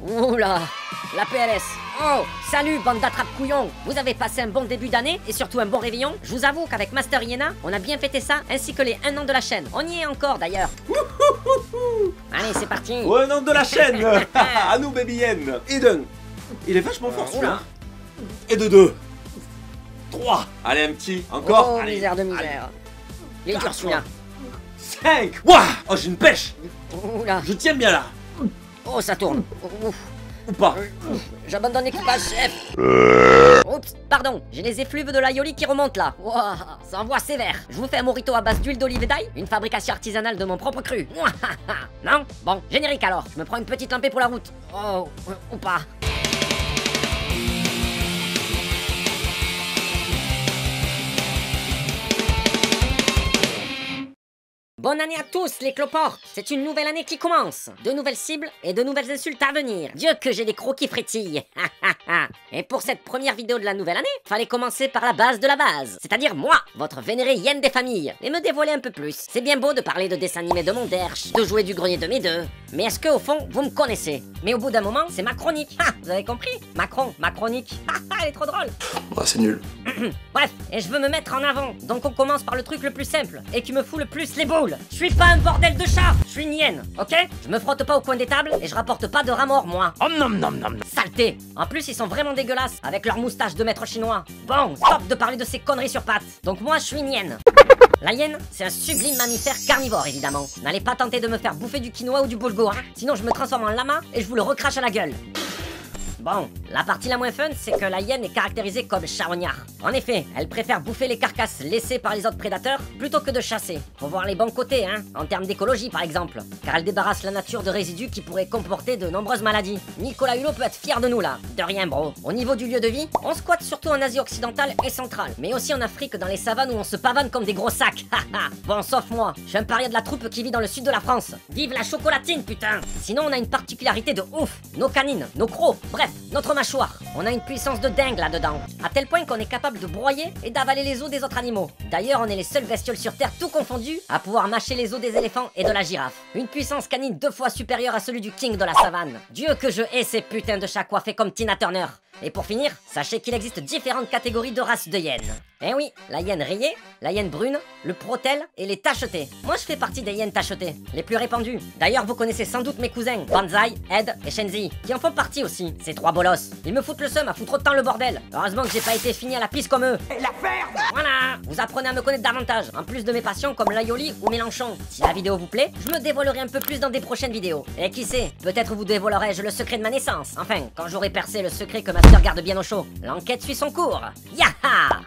Oula, la PLS. Oh, salut bande d'attrape-couillons. Vous avez passé un bon début d'année et surtout un bon réveillon. Je vous avoue qu'avec Master Iena, on a bien fêté ça, ainsi que les 1 an de la chaîne. On y est encore d'ailleurs. Allez, c'est parti. Ouais, 1 an de la chaîne. À nous, Baby Yen. Eden. Il est vachement fort celui-là. Et de 2. 3. Allez, un petit. Encore. Oh, allez. misère de misère. Il est dur celui-là. 5. Ouah. Oh, j'ai une pêche. Oula. Je tiens bien là. Oh, ça tourne. Ouf. Ou pas. J'abandonne l'équipage, chef. Oups, pardon, j'ai les effluves de l'aioli qui remontent là. Wouah, ça envoie sévère. Je vous fais un mojito à base d'huile d'olive et d'ail, une fabrication artisanale de mon propre cru. Non? Bon, générique alors. Je me prends une petite lampée pour la route. Oh, ou pas. Bonne année à tous les cloportes. C'est une nouvelle année qui commence. De nouvelles cibles et de nouvelles insultes à venir. Dieu que j'ai des croquis frétilles. Et pour cette première vidéo de la nouvelle année, fallait commencer par la base de la base. C'est-à-dire moi, votre vénéré hyène des familles. Et me dévoiler un peu plus. C'est bien beau de parler de dessins animés de mon derche, de jouer du grenier de mes deux. Mais est-ce que au fond, vous me connaissez? Mais au bout d'un moment, c'est ma chronique. Vous avez compris? Macron, ma chronique. Elle est trop drôle. Ouais, c'est nul. Bref, et je veux me mettre en avant. Donc on commence par le truc le plus simple et qui me fout le plus les boules. Je suis pas un bordel de chat, je suis une hyène, ok? Je me frotte pas au coin des tables et je rapporte pas de rats morts, moi. Oh nom nom nom. Saleté. En plus, ils sont vraiment dégueulasses avec leur moustache de maître chinois. Bon, stop de parler de ces conneries sur pattes. Donc moi, je suis une hyène. La hyène, c'est un sublime mammifère carnivore, évidemment. N'allez pas tenter de me faire bouffer du quinoa ou du boulgour, hein? Sinon je me transforme en lama et je vous le recrache à la gueule. Bon, la partie la moins fun, c'est que la hyène est caractérisée comme charognard. En effet, elle préfère bouffer les carcasses laissées par les autres prédateurs plutôt que de chasser. Faut voir les bons côtés, hein, en termes d'écologie par exemple. Car elle débarrasse la nature de résidus qui pourraient comporter de nombreuses maladies. Nicolas Hulot peut être fier de nous là. De rien, bro. Au niveau du lieu de vie, on squatte surtout en Asie occidentale et centrale. Mais aussi en Afrique, dans les savanes où on se pavane comme des gros sacs. Bon, sauf moi. Je suis un paria de la troupe qui vit dans le sud de la France. Vive la chocolatine, putain. Sinon, on a une particularité de ouf. Nos canines, nos crocs, bref. Notre mâchoire, on a une puissance de dingue là-dedans, à tel point qu'on est capable de broyer et d'avaler les os des autres animaux. D'ailleurs, on est les seules bestioles sur Terre, tout confondu, à pouvoir mâcher les os des éléphants et de la girafe. Une puissance canine 2 fois supérieure à celui du king de la savane. Dieu que je hais ces putains de chats coiffés comme Tina Turner. Et pour finir, sachez qu'il existe différentes catégories de races de hyènes. Eh oui, la hyène rayée, la hyène brune, le protel et les tachetées. Moi je fais partie des hyènes tachetées, les plus répandues. D'ailleurs vous connaissez sans doute mes cousins, Banzai, Ed et Shenzi, qui en font partie aussi, ces 3 bolosses. Ils me foutent le seum à foutre autant le bordel. Heureusement que j'ai pas été fini à la piste comme eux. Et la ferme. Voilà, vous apprenez à me connaître davantage, en plus de mes passions comme l'aioli ou Mélenchon. Si la vidéo vous plaît, je me dévoilerai un peu plus dans des prochaines vidéos. Et qui sait, peut-être vous dévoilerai-je le secret de ma naissance. Enfin, quand j'aurai percé le secret que Master garde bien au chaud. L'enquête suit son cours. Yaha!